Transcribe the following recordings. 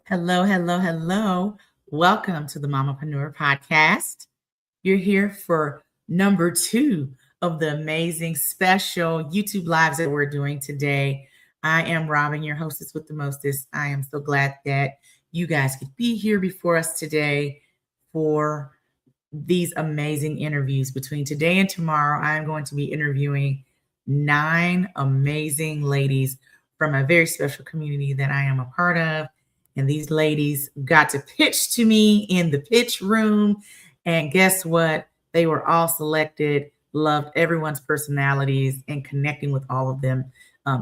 Hello, hello, hello. Welcome to the Mamapreneur Podcast. You're here for number 2 of the amazing special YouTube lives that we're doing today. I am Robin, your hostess with the mostest. I am so glad that you guys could be here before us today for these amazing interviews. Between today and tomorrow, I am going to be interviewing 9 amazing ladies from a very special community that I am a part of. And these ladies got to pitch to me in the pitch room. And guess what? They were all selected, loved everyone's personalities, and connecting with all of them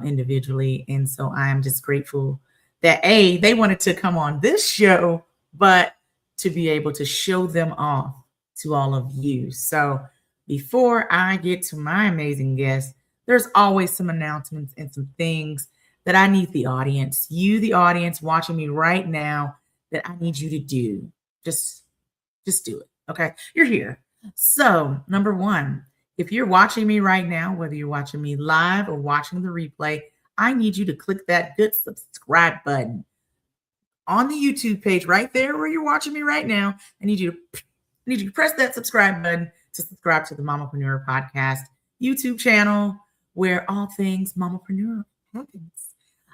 individually. And so I am just grateful that they wanted to come on this show, but to be able to show them off to all of you. So before I get to my amazing guests, there's always some announcements and some things that I need the audience, you, the audience watching me right now, that I need you to do. Just do it. Okay. You're here. So, number one, if you're watching me right now, whether you're watching me live or watching the replay, I need you to click that good subscribe button on the YouTube page right there where you're watching me right now. I need you to press that subscribe button to subscribe to the Mamapreneur Podcast YouTube channel, where all things Mamapreneur happens.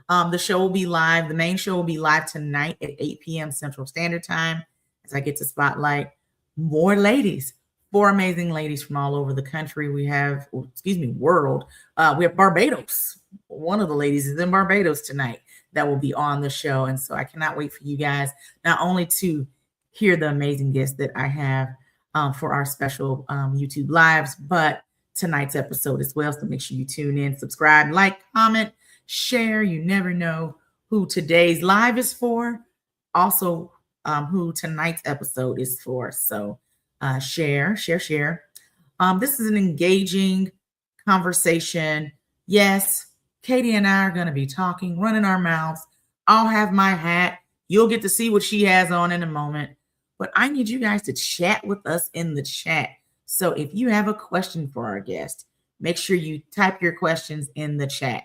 The show will be live. The main show will be live tonight at 8 p.m. Central Standard Time as I get to spotlight more ladies, 4 amazing ladies from all over the country. We have, world. We have Barbados. One of the ladies is in Barbados tonight that will be on the show. And so I cannot wait for you guys not only to hear the amazing guests that I have for our special YouTube lives, but tonight's episode as well. So make sure you tune in, subscribe, like, comment, share. You never know who today's live is for. Also, who tonight's episode is for. So share. This is an engaging conversation. Yes, Katie and I are going to be talking, running our mouths. I'll have my hat. You'll get to see what she has on in a moment. But I need you guys to chat with us in the chat. So if you have a question for our guest, make sure you type your questions in the chat.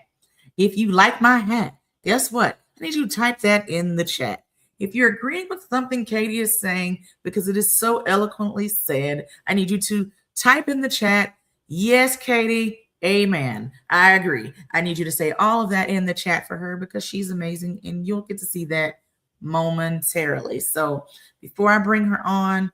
If you like my hat, guess what? I need you to type that in the chat. If you're agreeing with something Katie is saying, because it is so eloquently said, I need you to type in the chat, yes, Katie, amen. I agree. I need you to say all of that in the chat for her because she's amazing, and you'll get to see that momentarily. So before I bring her on,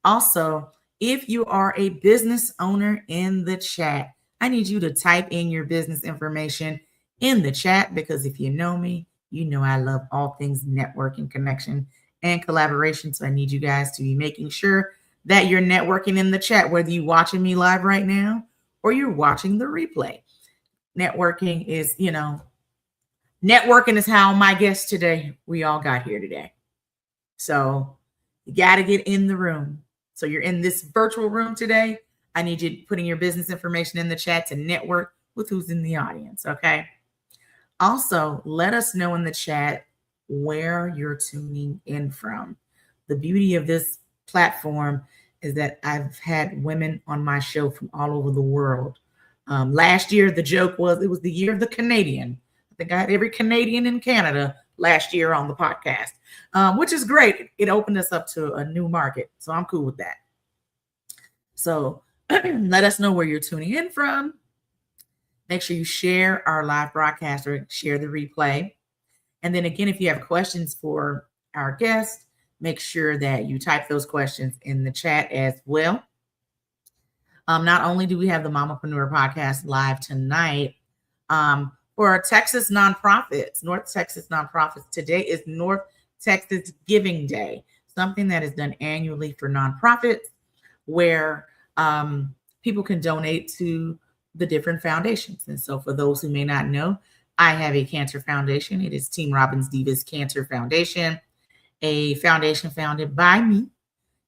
also, if you are a business owner in the chat, I need you to type in your business information in the chat, because if you know me, you know I love all things networking, connection, and collaboration. So I need you guys to be making sure that you're networking in the chat, whether you're watching me live right now or you're watching the replay. Networking is, networking is how my guests today, we all got here today. So you got to get in the room. So you're in this virtual room today. I need you putting your business information in the chat to network with who's in the audience, okay? Also, let us know in the chat where you're tuning in from. The beauty of this platform is that I've had women on my show from all over the world. Last year, the joke was it was the year of the Canadian. I think I had every Canadian in Canada last year on the podcast, which is great. It opened us up to a new market. So I'm cool with that. So let us know where you're tuning in from. Make sure you share our live broadcast or share the replay. And then again, if you have questions for our guest, make sure that you type those questions in the chat as well. Not only do we have the Mamapreneur Podcast live tonight, for our Texas nonprofits, North Texas nonprofits, today is North Texas Giving Day, something that is done annually for nonprofits where people can donate to the different foundations. And so for those who may not know, I have a cancer foundation. It is Team Robin's Divas Cancer Foundation, a foundation founded by me,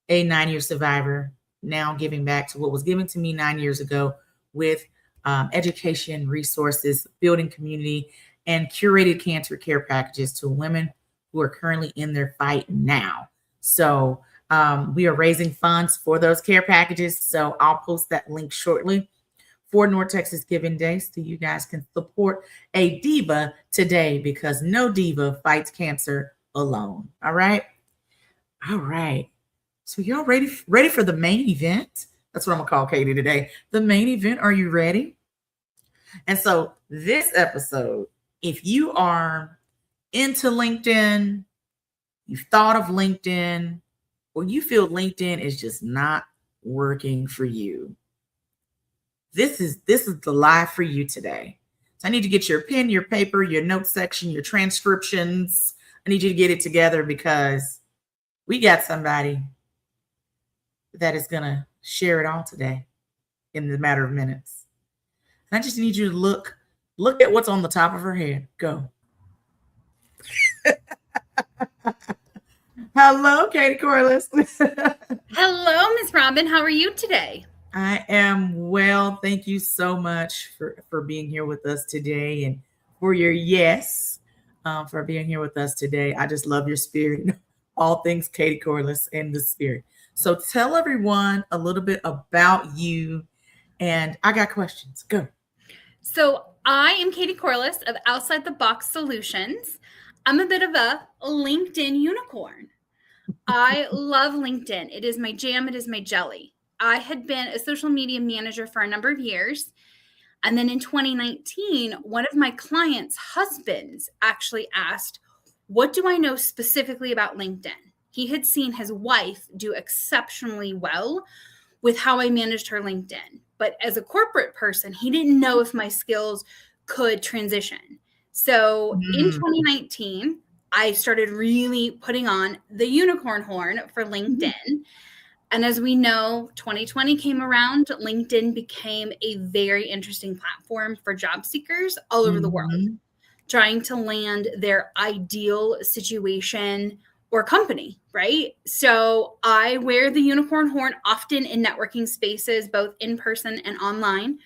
a 9-year survivor, now giving back to what was given to me 9 years ago with education, resources, building community, and curated cancer care packages to women who are currently in their fight now. So we are raising funds for those care packages. So I'll post that link shortly for North Texas Giving Day, so you guys can support a diva today, because no diva fights cancer alone. All right. All right. So y'all ready for the main event? That's what I'm gonna call Katie today. The main event. Are you ready? And so this episode, if you are into LinkedIn, you've thought of LinkedIn, or you feel LinkedIn is just not working for you, this is the live for you today. So I need to get your pen, your paper, your note section, your transcriptions. I need you to get it together because we got somebody that is going to share it all today in the matter of minutes. And I just need you to look at what's on the top of her head. Go. Hello, Katie Corliss. Hello, Miss Robin. How are you today? I am well. Thank you so much for being here with us today and for your yes, for being here with us today. I just love your spirit, all things Katie Corliss and the spirit. So tell everyone a little bit about you, and I got questions. Go. So I am Katie Corliss of Outside the Box Solutions. I'm a bit of a LinkedIn unicorn. I love LinkedIn. It is my jam. It is my jelly. I had been a social media manager for a number of years. And then in 2019, one of my clients' husbands actually asked, what do I know specifically about LinkedIn? He had seen his wife do exceptionally well with how I managed her LinkedIn. But as a corporate person, he didn't know if my skills could transition. So in 2019, I started really putting on the unicorn horn for LinkedIn. And as we know, 2020 came around, LinkedIn became a very interesting platform for job seekers all over the world, trying to land their ideal situation or company, right? So I wear the unicorn horn often in networking spaces, both in person and online.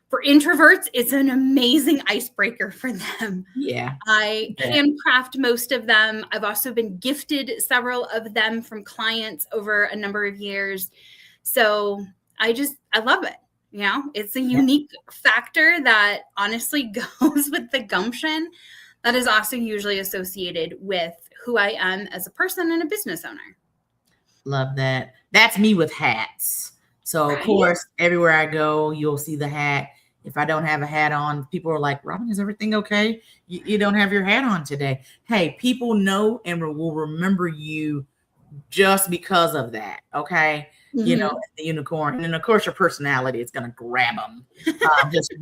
For introverts, it's an amazing icebreaker for them. Yeah. I handcraft most of them. I've also been gifted several of them from clients over a number of years. So I love it. You know, it's a unique factor that honestly goes with the gumption that is also usually associated with who I am as a person and a business owner. Love that. That's me with hats. So of course, everywhere I go, you'll see the hat. If I don't have a hat on, people are like, Robin, is everything okay? You don't have your hat on today. Hey, people know and will remember you just because of that. Okay. You know, the unicorn. And of course, your personality is going to grab them.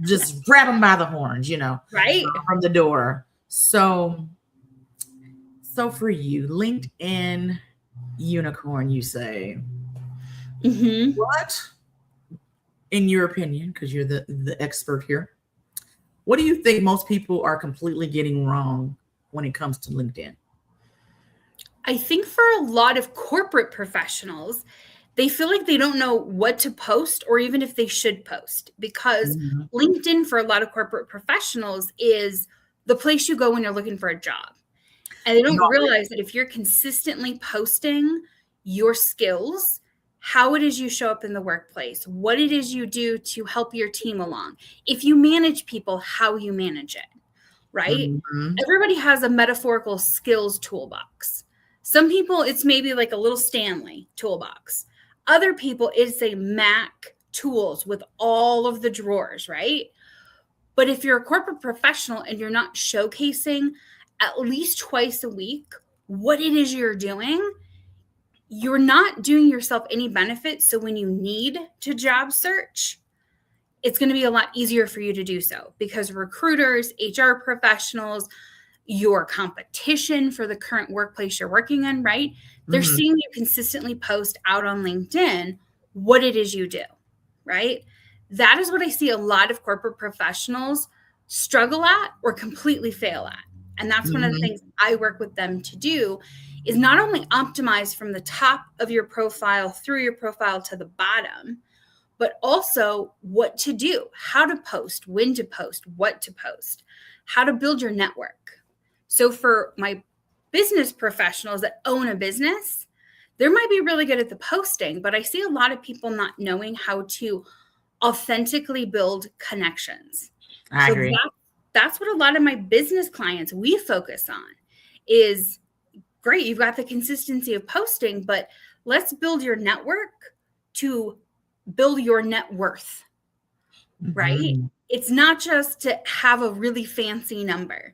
Just grab them by the horns, you know, from the door. So for you, LinkedIn unicorn, you say, what, in your opinion, because you're the expert here, what do you think most people are completely getting wrong when it comes to LinkedIn? I think for a lot of corporate professionals, they feel like they don't know what to post or even if they should post, because LinkedIn for a lot of corporate professionals is the place you go when you're looking for a job. And they don't realize that if you're consistently posting your skills, how it is you show up in the workplace, what it is you do to help your team along, if you manage people, how you manage it, right? Everybody has a metaphorical skills toolbox. Some people, it's maybe like a little Stanley toolbox. Other people, it's a Mac tools with all of the drawers, right? But if you're a corporate professional and you're not showcasing at least twice a week what it is you're doing, you're not doing yourself any benefit. So when you need to job search, it's going to be a lot easier for you to do so, because recruiters, HR professionals, your competition for the current workplace you're working in, right? They're seeing you consistently post out on LinkedIn what it is you do, right? That is what I see a lot of corporate professionals struggle at or completely fail at. And that's one of the things I work with them to do, is not only optimize from the top of your profile through your profile to the bottom, but also what to do, how to post, when to post, what to post, how to build your network. So for my business professionals that own a business, they might be really good at the posting, but I see a lot of people not knowing how to authentically build connections. I agree. That's what a lot of my business clients we focus on, is great. You've got the consistency of posting, but let's build your network to build your net worth, right? It's not just to have a really fancy number.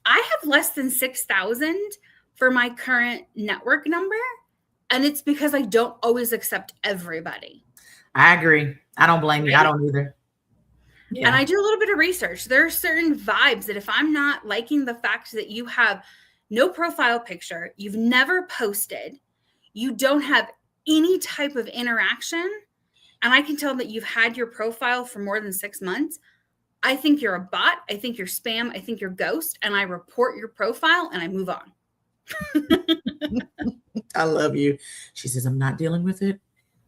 I have less than 6,000 for my current network number. And it's because I don't always accept everybody. I agree. I don't blame you. I don't either. Yeah. And I do a little bit of research. There are certain vibes that if I'm not liking the fact that you have no profile picture, you've never posted, you don't have any type of interaction, and I can tell that you've had your profile for more than 6 months, I think you're a bot. I think you're spam. I think you're ghost. And I report your profile and I move on. I love you. She says, I'm not dealing with it.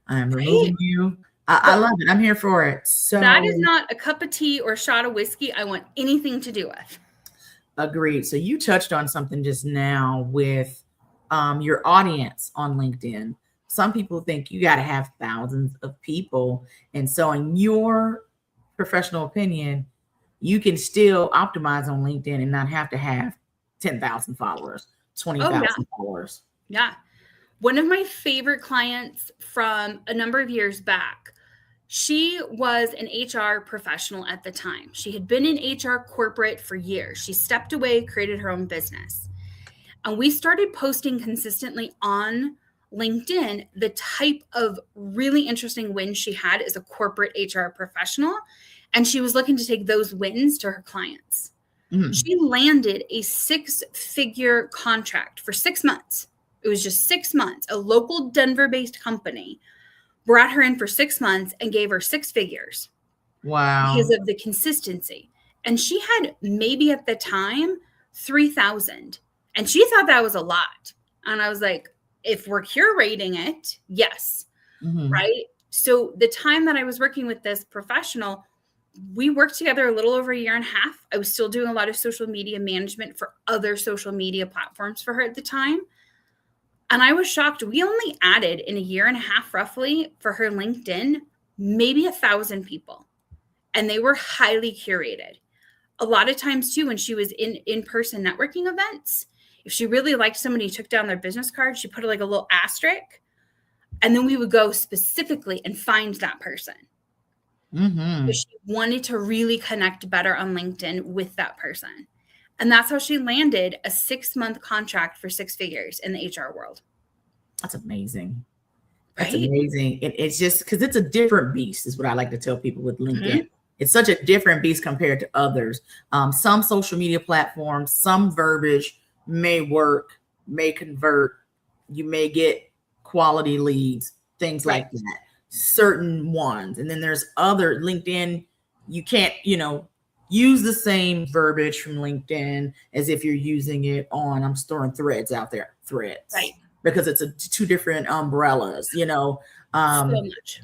I'm removing you. I love it. I'm here for it. So that is not a cup of tea or a shot of whiskey I want anything to do with. Agreed. So you touched on something just now with your audience on LinkedIn. Some people think you got to have thousands of people. And so in your professional opinion, you can still optimize on LinkedIn and not have to have 10,000 followers, 20,000 followers. Yeah. One of my favorite clients from a number of years back, she was an HR professional at the time. She had been in HR corporate for years. She stepped away, created her own business. And we started posting consistently on LinkedIn the type of really interesting wins she had as a corporate HR professional. And she was looking to take those wins to her clients. She landed a 6-figure contract for 6 months. It was just 6 months. A local Denver-based company brought her in for 6 months and gave her 6 figures. Wow. Because of the consistency. And she had maybe at the time 3,000. And she thought that was a lot. And I was like, if we're curating it, yes. Right? So the time that I was working with this professional, we worked together a little over a year and a half. I was still doing a lot of social media management for other social media platforms for her at the time. And I was shocked. We only added in a year and a half, roughly, for her LinkedIn, maybe 1,000 people. And they were highly curated. A lot of times, too, when she was in-person networking events, if she really liked somebody who took down their business card, she put like a little asterisk. And then we would go specifically and find that person. So she wanted to really connect better on LinkedIn with that person. And that's how she landed a 6-month contract for 6 figures in the HR world. That's amazing. That's amazing. It's just because it's a different beast is what I like to tell people with LinkedIn. It's such a different beast compared to others. Some social media platforms, some verbiage may work, may convert. You may get quality leads, things like that. Certain ones. And then there's other LinkedIn, you can't, use the same verbiage from LinkedIn as if you're using it on, I'm storing threads out there, threads. Right. Because it's two different umbrellas, so much.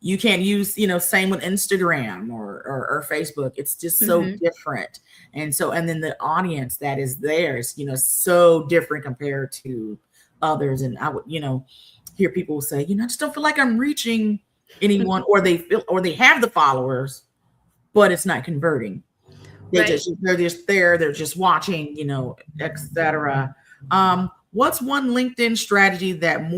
You can't use, same with Instagram or Facebook. It's just so different. And then the audience that is there is, so different compared to others. And I would, hear people say, I just don't feel like I'm reaching anyone, or they have the followers, but it's not converting. They're just there. They're just watching, etc. What's one LinkedIn strategy that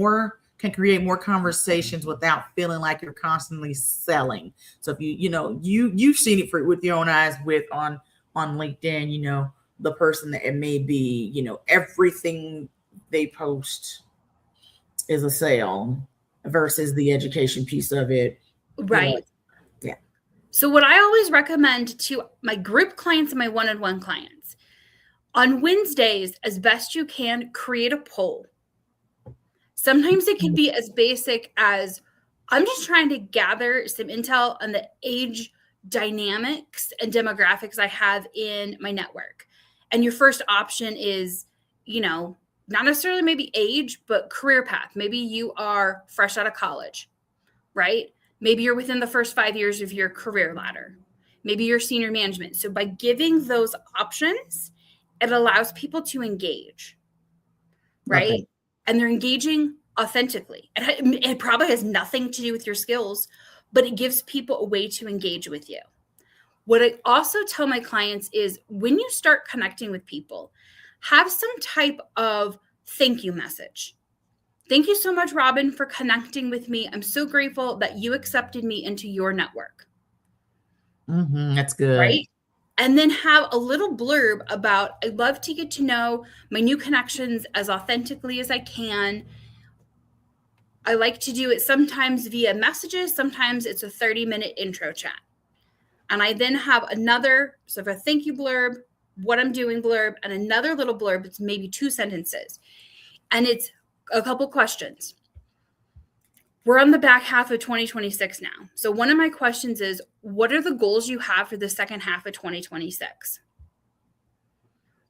can create more conversations without feeling like you're constantly selling? So if you've seen it with your own eyes on LinkedIn, the person that it may be, everything they post is a sale versus the education piece of it. Right. Yeah. So what I always recommend to my group clients and my one-on-one clients, on Wednesdays, as best you can, create a poll. Sometimes it can be as basic as, I'm just trying to gather some intel on the age dynamics and demographics I have in my network. And your first option is, not necessarily maybe age, but career path. Maybe you are fresh out of college, right? Maybe you're within the first 5 years of your career ladder. Maybe you're senior management. So by giving those options, it allows people to engage, right? Okay. And they're engaging authentically. It probably has nothing to do with your skills, but it gives people a way to engage with you. What I also tell my clients is when you start connecting with people, have some type of thank you message. Thank you so much, Robin, for connecting with me. I'm so grateful that you accepted me into your network. That's good. Right? And then have a little blurb about, I love to get to know my new connections as authentically as I can. I like to do it sometimes via messages. Sometimes it's a 30-minute intro chat. And I then have another sort of a thank you blurb, what I'm doing blurb, and another little blurb. It's maybe 2 sentences. And it's a couple questions. We're on the back half of 2026 now. So one of my questions is, what are the goals you have for the second half of 2026?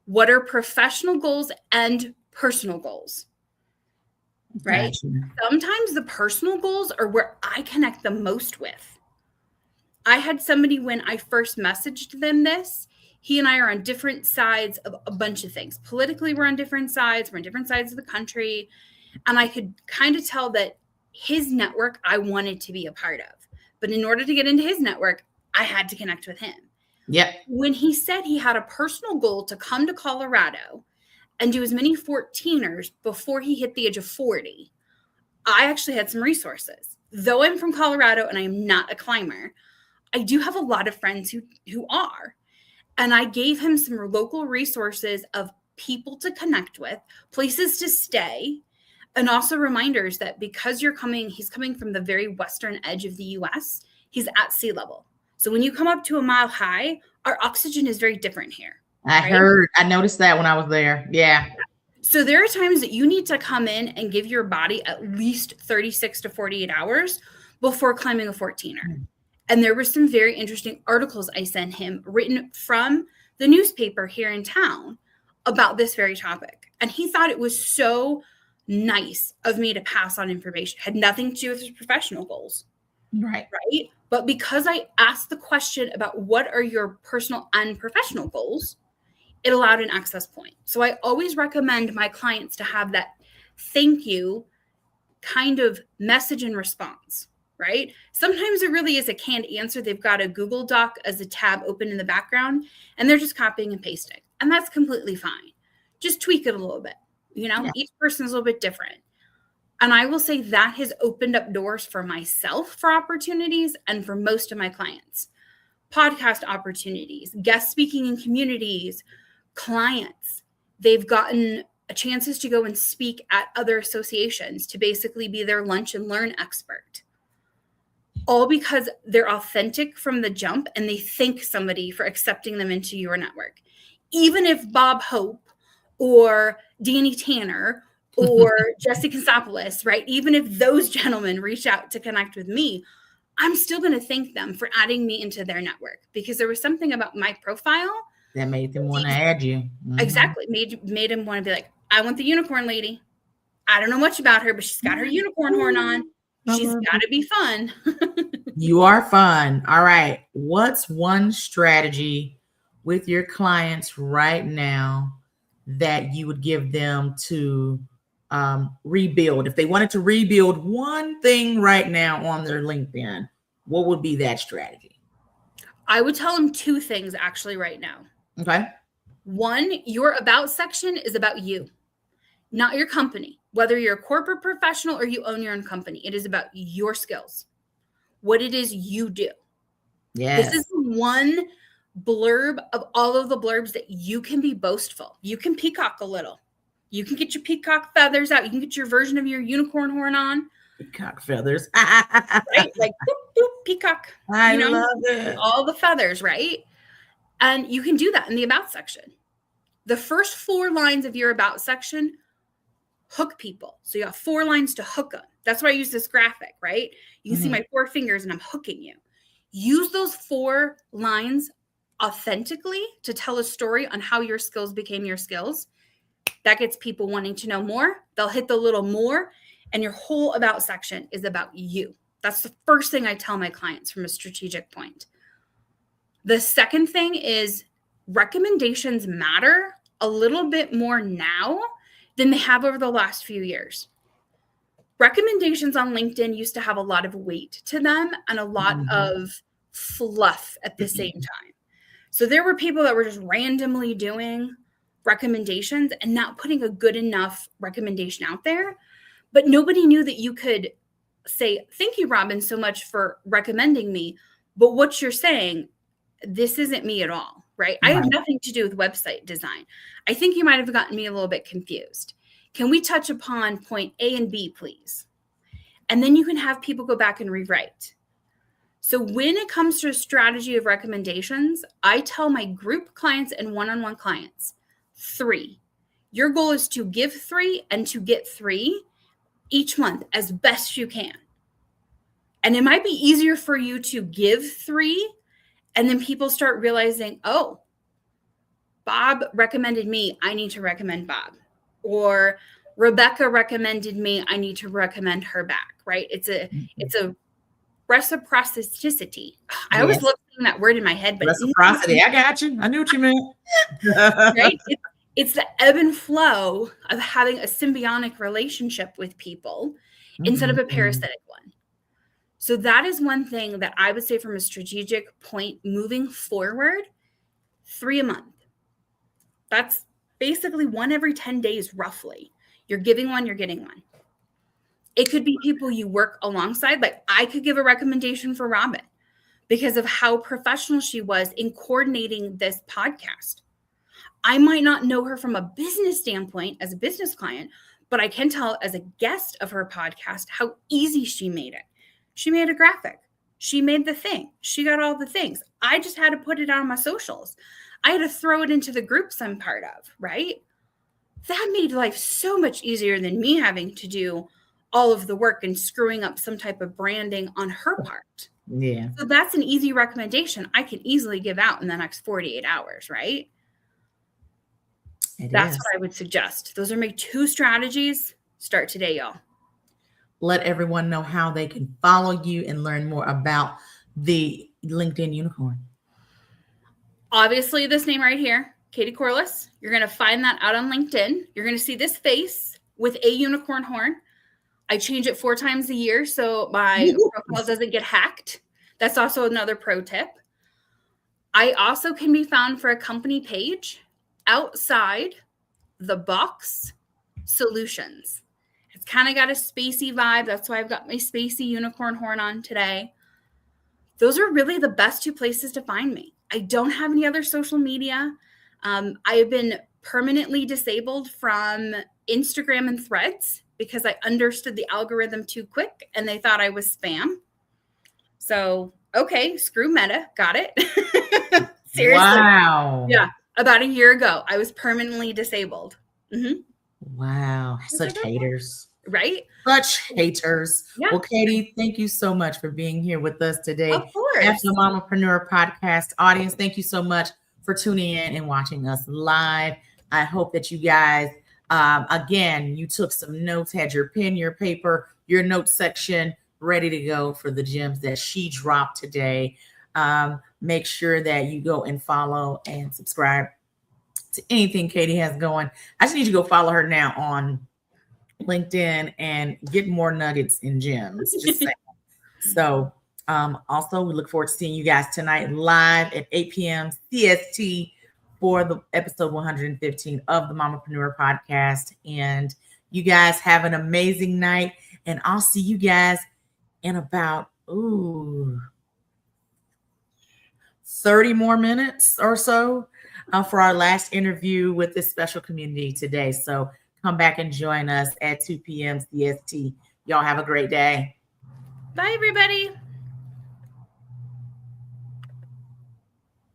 What are professional goals and personal goals? Right? Gotcha. Sometimes the personal goals are where I connect the most with. I had somebody, when I first messaged them this, he and I are on different sides of a bunch of things. Politically, we're on different sides. We're on different sides of the country. And I could kind of tell that his network I wanted to be a part of. But in order to get into his network, I had to connect with him. Yep. When he said he had a personal goal to come to Colorado and do as many 14ers before he hit the age of 40, I actually had some resources. Though I'm from Colorado and I am not a climber, I do have a lot of friends who are. And I gave him some local resources of people to connect with, places to stay, and also reminders that because he's coming from the very western edge of the US, he's at sea level. So when you come up to a mile high, our oxygen is very different here. I noticed that when I was there. Yeah. So there are times that you need to come in and give your body at least 36 to 48 hours before climbing a 14er. And there were some very interesting articles I sent him written from the newspaper here in town about this very topic. And he thought it was so nice of me to pass on information. It had nothing to do with his professional goals. Right. But because I asked the question about what are your personal and professional goals, it allowed an access point. So I always recommend my clients to have that thank you kind of message and response, right? Sometimes it really is a canned answer. They've got a Google Doc as a tab open in the background, and they're just copying and pasting. And that's completely fine. Just tweak it a little bit. Each person is a little bit different. And I will say that has opened up doors for myself for opportunities and for most of my clients. Podcast opportunities, guest speaking in communities, clients. They've gotten chances to go and speak at other associations to basically be their lunch and learn expert. All because they're authentic from the jump and they thank somebody for accepting them into your network. Even if Bob Hope or Danny Tanner or Jesse Consopoulos, right? Even if those gentlemen reach out to connect with me, I'm still going to thank them for adding me into their network because there was something about my profile that made them want to add you. Exactly. Made him want to be like, I want the unicorn lady. I don't know much about her, but she's got her unicorn horn on. She's got to be fun. You are fun. All right. What's one strategy with your clients right now that you would give them to rebuild? If they wanted to rebuild one thing right now on their LinkedIn, what would be that strategy? I would tell them 2 things actually right now. Okay. 1, your about section is about you, not your company. Whether you're a corporate professional or you own your own company, it is about your skills, what it is you do. Yes. This is one blurb of all of the blurbs that you can be boastful. You can peacock a little. You can get your peacock feathers out. You can get your version of your unicorn horn on. Peacock feathers. Right? Like, boop, boop, peacock. I love it. All the feathers, right? And you can do that in the about section. The first 4 lines of your about section hook people. So you have 4 lines to hook them. That's why I use this graphic, right? You can see my 4 fingers and I'm hooking you. Use those 4 lines authentically to tell a story on how your skills became your skills. That gets people wanting to know more. They'll hit the little more, and your whole about section is about you. That's the first thing I tell my clients from a strategic point. The second thing is recommendations matter a little bit more now than they have over the last few years. Recommendations on LinkedIn used to have a lot of weight to them and a lot of fluff at the same time. So there were people that were just randomly doing recommendations and not putting a good enough recommendation out there. But nobody knew that you could say, thank you, Robin, so much for recommending me. But what you're saying, this isn't me at all, right? I have nothing to do with website design. I think you might have gotten me a little bit confused. Can we touch upon point A and B, please? And then you can have people go back and rewrite. So when it comes to a strategy of recommendations, I tell my group clients and one-on-one clients, 3. Your goal is to give 3 and to get 3 each month as best you can. And it might be easier for you to give 3 and then people start realizing, oh, Bob recommended me, I need to recommend Bob. Or Rebecca recommended me, I need to recommend her back, right? It's a reciprocity. I always love saying that word in my head, but reciprocity. I got you. I knew what you meant. Right? It's the ebb and flow of having a symbiotic relationship with people instead of a parasitic one. So that is one thing that I would say from a strategic point moving forward, 3 a month. That's basically 1 every 10 days, roughly. You're giving 1, you're getting 1. It could be people you work alongside. Like I could give a recommendation for Robin because of how professional she was in coordinating this podcast. I might not know her from a business standpoint as a business client, but I can tell as a guest of her podcast how easy she made it. She made a graphic. She made the thing. She got all the things. I just had to put it on my socials. I had to throw it into the groups I'm part of, right? That made life so much easier than me having to do all of the work and screwing up some type of branding on her part. Yeah. So that's an easy recommendation I can easily give out in the next 48 hours, right? That's what I would suggest. Those are my 2 strategies. Start today, y'all. Let everyone know how they can follow you and learn more about the LinkedIn unicorn. Obviously, this name right here, Katie Corliss. You're going to find that out on LinkedIn. You're going to see this face with a unicorn horn. I change it 4 times a year so my profile doesn't get hacked. That's also another pro tip. I also can be found for a company page, Outside the Box Solutions. It's kind of got a spacey vibe. That's why I've got my spacey unicorn horn on today. Those are really the best 2 places to find me. I don't have any other social media. I have been permanently disabled from Instagram and Threads because I understood the algorithm too quick and they thought I was spam. So, okay, screw Meta. Got it. Seriously. Wow. Yeah. About a year ago, I was permanently disabled. Mm-hmm. Wow. Such haters. Right? Such haters. Yeah. Well, Katie, thank you so much for being here with us today. Of course. As the Mamapreneur Podcast audience, thank you so much for tuning in and watching us live. I hope that you guys, again, you took some notes, had your pen, your paper, your notes section ready to go for the gems that she dropped today. Make sure that you go and follow and subscribe to anything Katie has going. I just need you to go follow her now on LinkedIn and get more nuggets and gems. Just saying. So also we look forward to seeing you guys tonight live at 8 p.m. CST for the episode 115 of the Mamapreneur Podcast. And you guys have an amazing night. And I'll see you guys in about 30 more minutes or so for our last interview with this special community today. So come back and join us at 2 p.m. CST. Y'all have a great day. Bye, everybody.